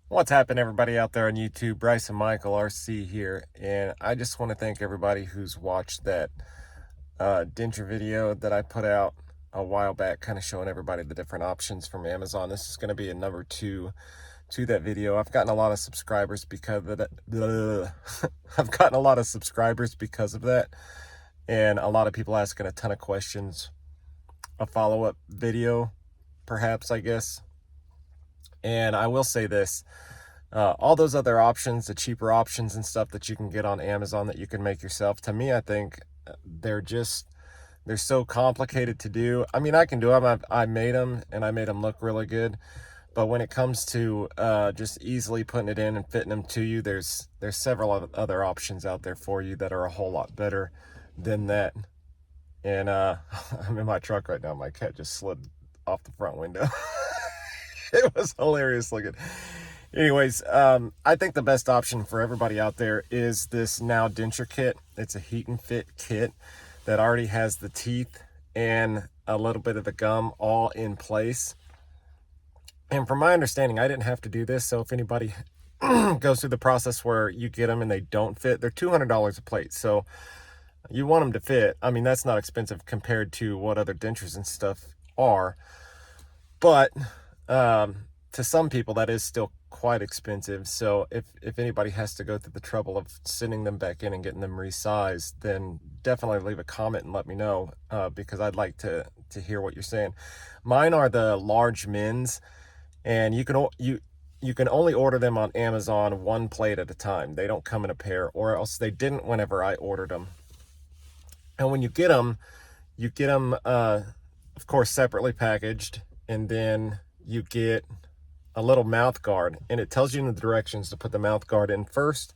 What's happening, everybody out there on YouTube? Bryce and Michael RC here, and I just want to thank everybody who's watched that denture video that I put out a while back, kind of showing everybody the different options from Amazon. This is going to be a number 2 to that video. I've gotten a lot of subscribers because of that. I've gotten a lot of subscribers because of that, and a lot of people asking a ton of questions. A follow-up video, perhaps, I guess. And I will say this. All those other options, the cheaper options and stuff that you can get on Amazon that you can make yourself, to me, I think they're so complicated to do. I mean, I can do them. I made them, and I made them look really good. But when it comes to just easily putting it in and fitting them to you, there's several other options out there for you that are a whole lot better than that. And I'm in my truck right now. My cat just slid off the front window. It was hilarious looking. Anyways, I think the best option for everybody out there is this Now denture kit. It's a heat and fit kit that already has the teeth and a little bit of the gum all in place. And from my understanding, I didn't have to do this. So if anybody goes through the process where you get them and they don't fit, they're $200 a plate. So you want them to fit. I mean, that's not expensive compared to what other dentures and stuff are. But to some people, that is still quite expensive. So if anybody has to go through the trouble of sending them back in and getting them resized, then definitely leave a comment and let me know, because I'd like to hear what you're saying. Mine are the large men's, and you can only order them on Amazon one plate at a time. They don't come in a pair, or else they didn't whenever I ordered them. And when you get them, of course, separately packaged, and then you get a little mouth guard, and it tells you in the directions to put the mouth guard in first.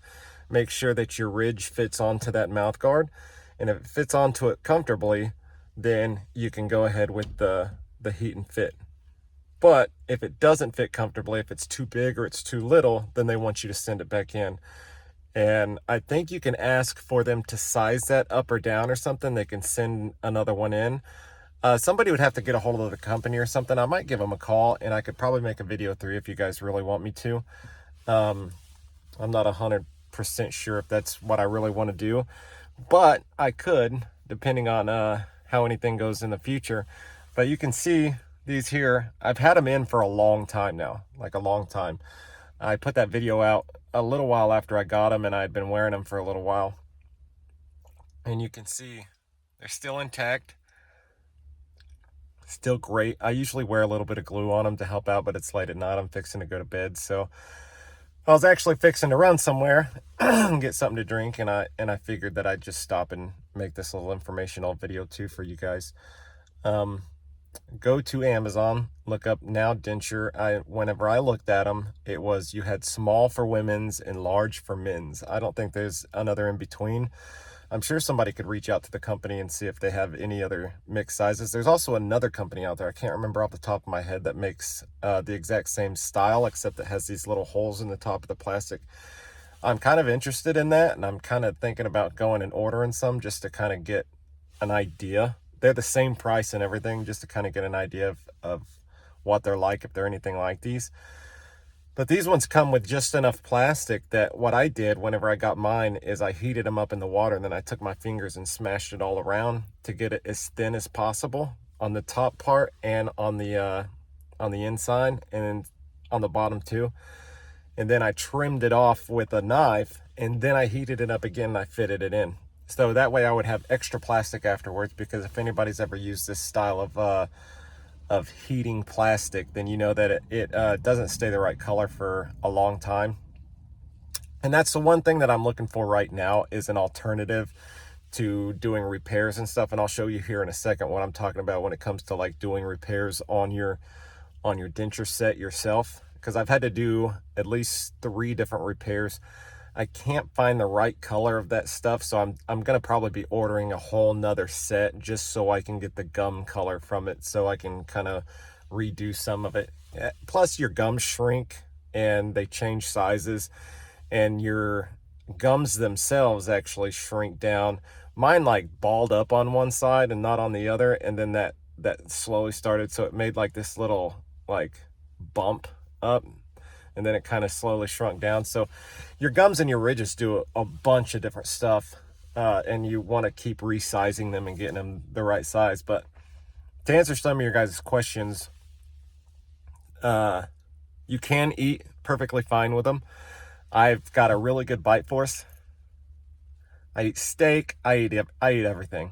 Make sure that your ridge fits onto that mouth guard, and if it fits onto it comfortably, then you can go ahead with the heat and fit. But if it doesn't fit comfortably, if it's too big or it's too little, then they want you to send it back in. And I think you can ask for them to size that up or down or something. They can send another one in. Somebody would have to get a hold of the company or something. I might give them a call, and I could probably make a video 3 if you guys really want me to. I'm not 100% sure if that's what I really want to do, but I could, depending on how anything goes in the future. But you can see these here. I've had them in for a long time now, like a long time. I put that video out a little while after I got them, and I'd been wearing them for a little while. And you can see they're still intact. Still great. I usually wear a little bit of glue on them to help out, but it's late at night. I'm fixing to go to bed, so I was actually fixing to run somewhere and get something to drink, and I figured that I'd just stop and make this little informational video too for you guys. Go to Amazon, look up Now denture. Whenever I looked at them, it was you had small for women's and large for men's. I don't think there's another in between. I'm sure somebody could reach out to the company and see if they have any other mixed sizes. There's also another company out there, I can't remember off the top of my head, that makes the exact same style, except it has these little holes in the top of the plastic. I'm kind of interested in that, and I'm kind of thinking about going and ordering some just to kind of get an idea. They're the same price and everything, just to kind of get an idea of what they're like, if they're anything like these. But these ones come with just enough plastic that what I did whenever I got mine is I heated them up in the water, and then I took my fingers and smashed it all around to get it as thin as possible on the top part and on the inside, and then on the bottom too. And then I trimmed it off with a knife, and then I heated it up again and I fitted it in. So that way I would have extra plastic afterwards, because if anybody's ever used this style of heating plastic, then you know that it doesn't stay the right color for a long time. And that's the one thing that I'm looking for right now, is an alternative to doing repairs and stuff. And I'll show you here in a second what I'm talking about when it comes to like doing repairs on your denture set yourself, because I've had to do at least 3 different repairs. I can't find the right color of that stuff, so I'm gonna probably be ordering a whole nother set just so I can get the gum color from it, so I can kind of redo some of it. Plus, your gums shrink and they change sizes, and your gums themselves actually shrink down. Mine like balled up on one side and not on the other, and then that slowly started, so it made like this little like bump up. and then it kind of slowly shrunk down. So your gums and your ridges do a bunch of different stuff, and you want to keep resizing them and getting them the right size. But to answer some of your guys' questions, you can eat perfectly fine with them. I've got a really good bite force. I eat steak. I eat everything.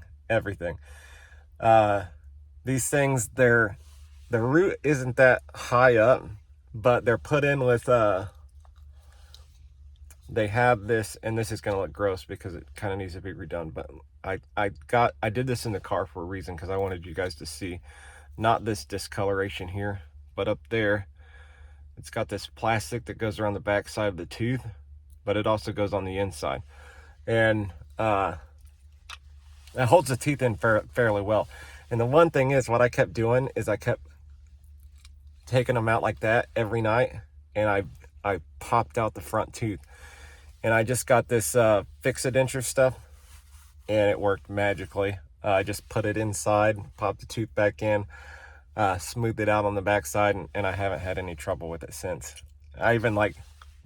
These things, the root isn't that high up, but they're put in with they have this, and this is going to look gross because it kind of needs to be redone, but I did this in the car for a reason, because I wanted you guys to see not this discoloration here, but up there it's got this plastic that goes around the back side of the tooth, but it also goes on the inside, and it holds the teeth in fairly well. And the one thing is, what I kept doing is I kept taking them out like that every night, and I popped out the front tooth. And I just got this denture stuff, and it worked magically. I just put it inside, popped the tooth back in, smoothed it out on the back side, and I haven't had any trouble with it since. I even like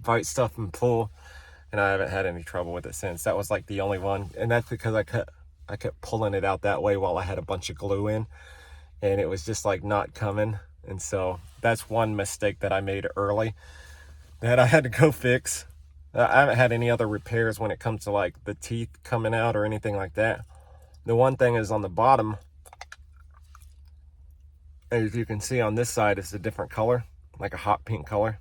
bite stuff and pull, and I haven't had any trouble with it since. That was like the only one, and that's because I kept pulling it out that way while I had a bunch of glue in, and it was just like not coming. And so that's one mistake that I made early that I had to go fix. I haven't had any other repairs when it comes to like the teeth coming out or anything like that. The one thing is on the bottom, as you can see on this side, it's a different color, like a hot pink color.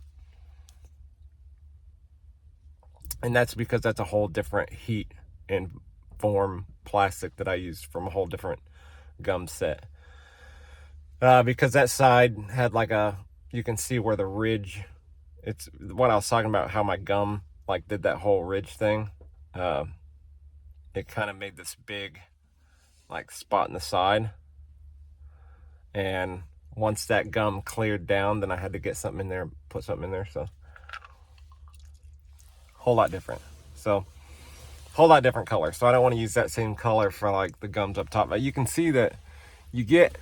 And that's because that's a whole different heat and form plastic that I used from a whole different gum set. Because that side had like you can see where the ridge, it's what I was talking about, how my gum like did that whole ridge thing. It kind of made this big like spot in the side, and once that gum cleared down, then I had to get something in there, put something in there. So whole lot different. So whole lot different color. So I don't want to use that same color for like the gums up top. But you can see that you get,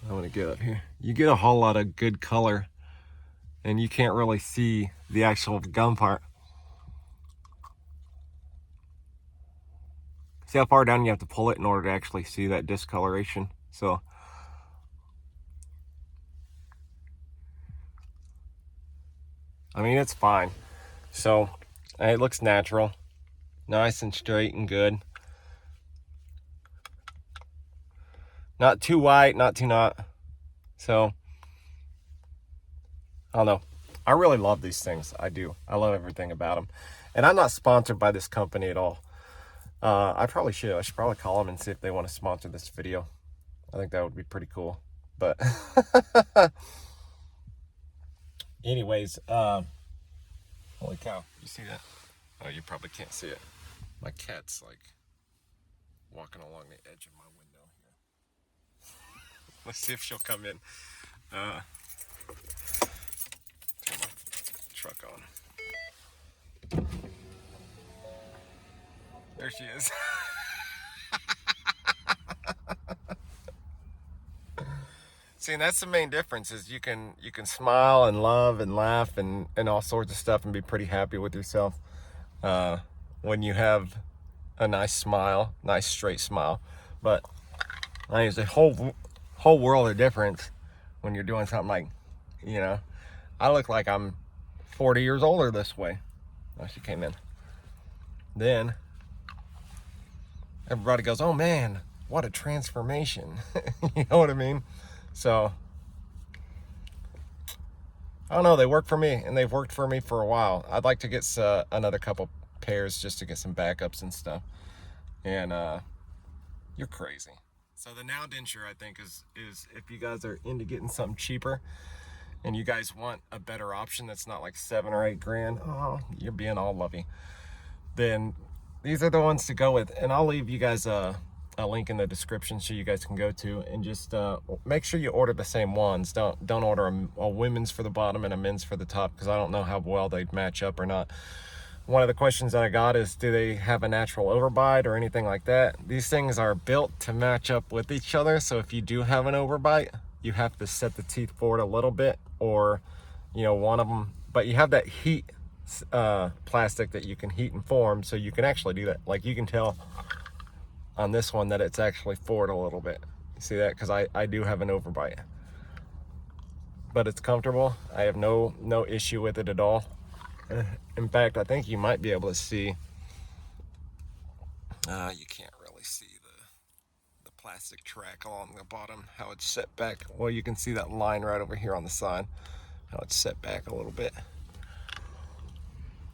I want to get up here, you get a whole lot of good color, and you can't really see the actual gum part. See how far down you have to pull it in order to actually see that discoloration. So I mean, it's fine. So it looks natural, nice and straight and good. Not too white, not too not. So I don't know. I really love these things. I do. I love everything about them. And I'm not sponsored by this company at all. I probably should. I should probably call them and see if they want to sponsor this video. I think that would be pretty cool. But anyways, holy cow, you see that? Oh, you probably can't see it. My cat's like walking along the edge of my window here. Let's see if she'll come in. Turn my truck on. There she is. See, and that's the main difference, is you can smile and love and laugh and all sorts of stuff and be pretty happy with yourself when you have a nice smile, nice straight smile. But I mean, it's a whole world of difference when you're doing something like, you know, I look like I'm 40 years older this way. Oh, she came in. Then everybody goes, oh man, what a transformation. You know what I mean? So I don't know, they work for me, and they've worked for me for a while. I'd like to get another couple pairs just to get some backups and stuff. And you're crazy. So the Now denture, I think, is if you guys are into getting something cheaper and you guys want a better option that's not like 7 or 8 grand, oh, you're being all lovey, then these are the ones to go with. And I'll leave you guys a link in the description so you guys can go to, and just make sure you order the same ones. Don't order a women's for the bottom and a men's for the top, because I don't know how well they'd match up or not. One of the questions that I got is, do they have a natural overbite or anything like that? These things are built to match up with each other, so if you do have an overbite, you have to set the teeth forward a little bit, or you know, one of them but you have that heat plastic that you can heat and form, so you can actually do that. Like, you can tell on this one that it's actually forward a little bit. You see that? Because I do have an overbite, but it's comfortable. I have no issue with it at all. In fact, I think you might be able to see, you can't really see the plastic track along the bottom, how it's set back. Well, you can see that line right over here on the side, how it's set back a little bit.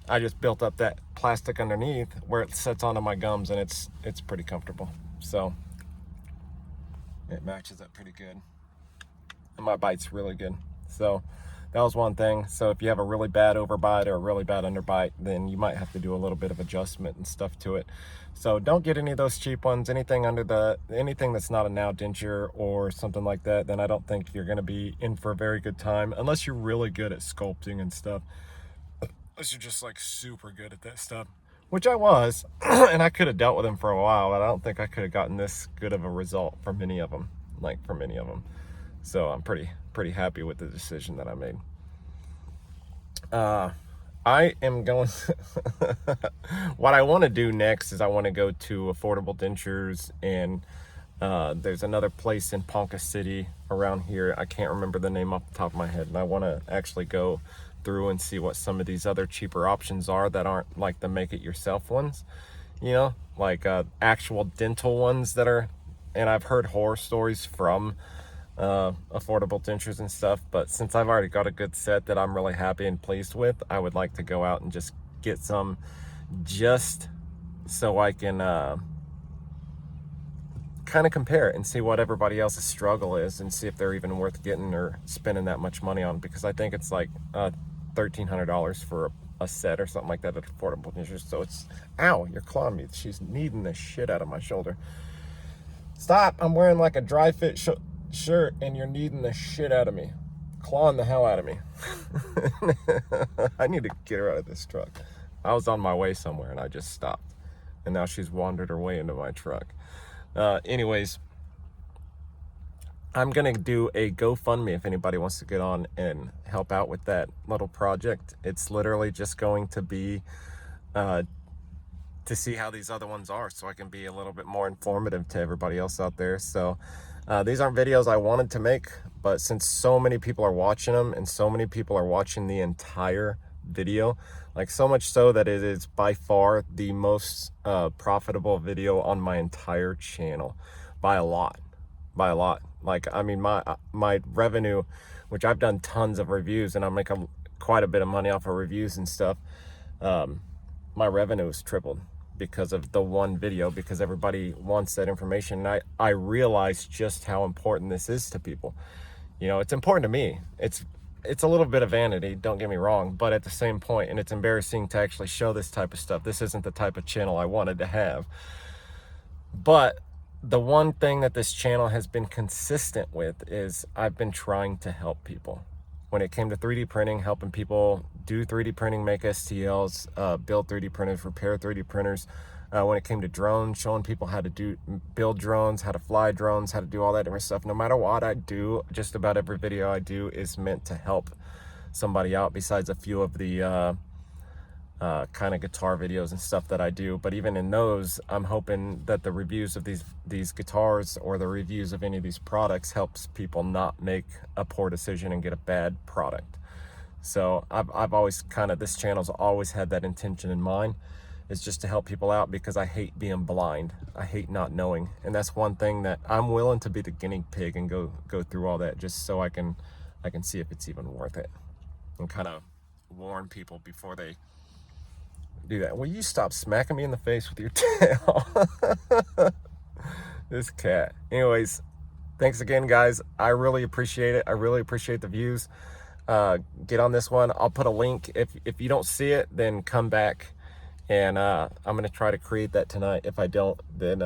I just built up that plastic underneath where it sets onto my gums, and it's pretty comfortable. So it matches up pretty good. And my bite's really good. So that was one thing. So if you have a really bad overbite or a really bad underbite, then you might have to do a little bit of adjustment and stuff to it. So don't get any of those cheap ones. Anything that's not a now denture or something like that, then I don't think you're going to be in for a very good time, unless you're really good at sculpting and stuff. Unless you're just like super good at that stuff, which I was, and I could have dealt with them for a while, but I don't think I could have gotten this good of a result for many of them, So I'm pretty happy with the decision that I made. I am going what I want to do next is I want to go to Affordable Dentures, and there's another place in Ponca City around here. I can't remember the name off the top of my head, and I want to actually go through and see what some of these other cheaper options are that aren't like the make it yourself ones, like actual dental ones that are. And I've heard horror stories from Affordable Dentures and stuff, but since I've already got a good set that I'm really happy and pleased with, I would like to go out and just get some, just so I can kind of compare it and see what everybody else's struggle is, and see if they're even worth getting or spending that much money on, because I think it's like $1,300 for a set or something like that at Affordable Dentures. So it's, ow, you're clawing me. She's kneading the shit out of my shoulder. Stop, I'm wearing like a dry fit shirt and you're kneading the shit out of me, clawing the hell out of me. I need to get her out of this truck. I was on my way somewhere and I just stopped, and now she's wandered her way into my truck. Anyways, I'm gonna do a GoFundMe if anybody wants to get on and help out with that little project. It's literally just going to be to see how these other ones are, so I can be a little bit more informative to everybody else out there. So these aren't videos I wanted to make, but since so many people are watching them, and so many people are watching the entire video, like so much so that it is by far the most profitable video on my entire channel, by a lot. Like, I mean, my revenue, which I've done tons of reviews and I make quite a bit of money off of reviews and stuff, my revenue has tripled because of the one video, because everybody wants that information. And I realize just how important this is to people. It's important to me. It's a little bit of vanity, don't get me wrong, but at the same point, and it's embarrassing to actually show this type of stuff. This isn't the type of channel I wanted to have. But the one thing that this channel has been consistent with is I've been trying to help people. When it came to 3D printing, helping people do 3D printing, make STLs, build 3D printers, repair 3D printers. When it came to drones, showing people how to build drones, how to fly drones, how to do all that different stuff. No matter what I do, just about every video I do is meant to help somebody out, besides a few of the kind of guitar videos and stuff that I do. But even in those, I'm hoping that the reviews of these guitars, or the reviews of any of these products, helps people not make a poor decision and get a bad product. So I've always this channel's always had that intention in mind, is just to help people out, because I hate being blind. I hate not knowing. And that's one thing that I'm willing to be the guinea pig and go through all that, just so I can see if it's even worth it, and kind of warn people before they do that. Will you stop smacking me in the face with your tail? This cat. Anyways, thanks again, guys. I really appreciate it. I really appreciate the views. Get on this one. I'll put a link. If you don't see it, then come back, and I'm going to try to create that tonight. If I don't, then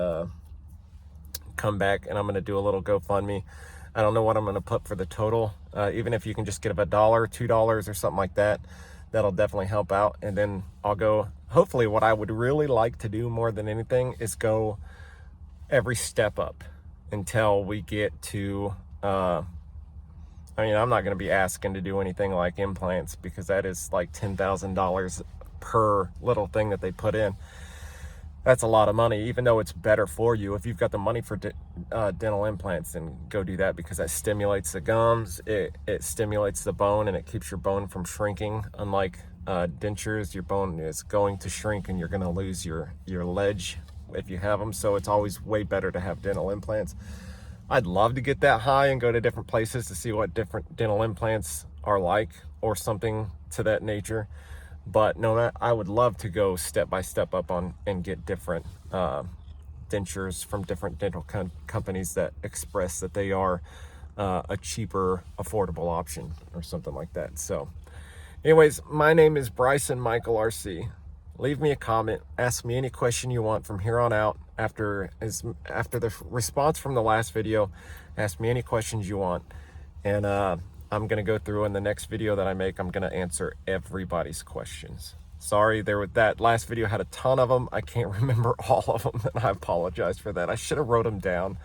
come back, and I'm going to do a little GoFundMe. I don't know what I'm going to put for the total. Even if you can just give $1, $2 or something like that, that'll definitely help out. And then I'll go, hopefully what I would really like to do more than anything is go every step up until we get to I mean, I'm not going to be asking to do anything like implants, because that is like $10,000 per little thing that they put in. That's a lot of money, even though it's better for you. If you've got the money for dental implants, then go do that, because that stimulates the gums, it stimulates the bone, and it keeps your bone from shrinking. Unlike dentures, your bone is going to shrink and you're going to lose your ledge if you have them. So it's always way better to have dental implants. I'd love to get that high and go to different places to see what different dental implants are like, or something to that nature. But no, I would love to go step by step up on and get different dentures from different dental companies that express that they are a cheaper, affordable option or something like that. So anyways, my name is Bryson Michael RC. Leave me a comment, ask me any question you want from here on out. After the response from the last video, ask me any questions you want, and I'm gonna go through in the next video that I make. I'm gonna answer everybody's questions. Sorry, that last video had a ton of them. I can't remember all of them, and I apologize for that. I should have wrote them down,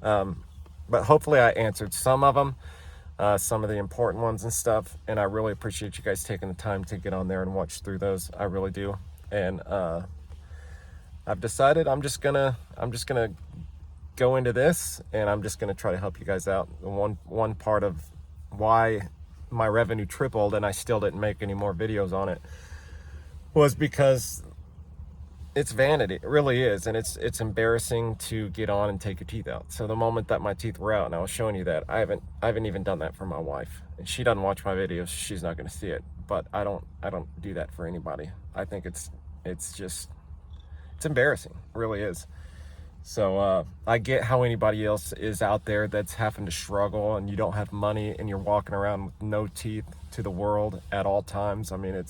but hopefully I answered some of them, some of the important ones and stuff. And I really appreciate you guys taking the time to get on there and watch through those. I really do. And I've decided I'm just gonna go into this, and I'm just gonna try to help you guys out. One part of why my revenue tripled and I still didn't make any more videos on it was because it's vanity. It really is. And it's embarrassing to get on and take your teeth out. So the moment that my teeth were out, and I was showing you that, I haven't even done that for my wife, and she doesn't watch my videos. She's not going to see it, but I don't do that for anybody. I think it's embarrassing. It really is. So I get how anybody else is out there that's having to struggle, and you don't have money, and you're walking around with no teeth to the world at all times. I mean,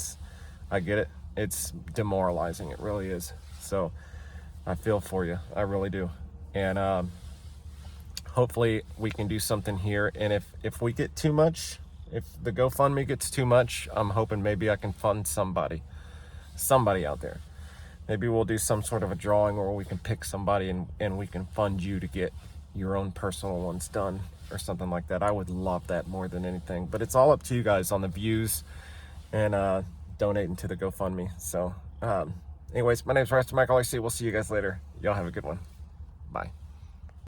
I get it. It's demoralizing. It really is. So I feel for you. I really do. And hopefully we can do something here. And if we get too much, if the GoFundMe gets too much, I'm hoping maybe I can fund somebody out there. Maybe we'll do some sort of a drawing where we can pick somebody, and we can fund you to get your own personal ones done or something like that. I would love that more than anything. But it's all up to you guys on the views and donating to the GoFundMe. So anyways, my name's Bryson Michael RC. We'll see you guys later. Y'all have a good one. Bye.